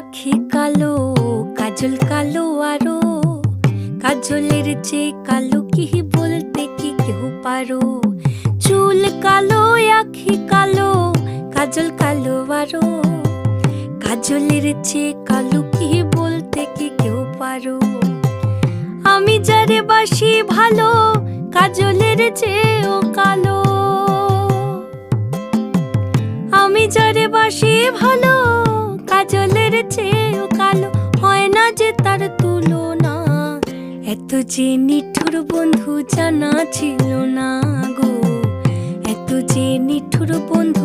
আখি কালো, কাজল কালো আরো, কাজলের চেয়ে কালো কি বলতে কি কেউ পারো। চুল কালো, আখি কালো, কাজল কালো আরো, কাজলের চেয়ে কালো কি বলতে কি কেউ পারো। আমি যারে বাসি ভালো, কাজলের চেয়েও কালো। আমি যারে বাসি ভালো, কাজলের চেয়েও কালো। হয় না যে তার তুলনা, এত যে নিঠুর বন্ধু জানা ছিল না গো। এত যে নিঠুর বন্ধু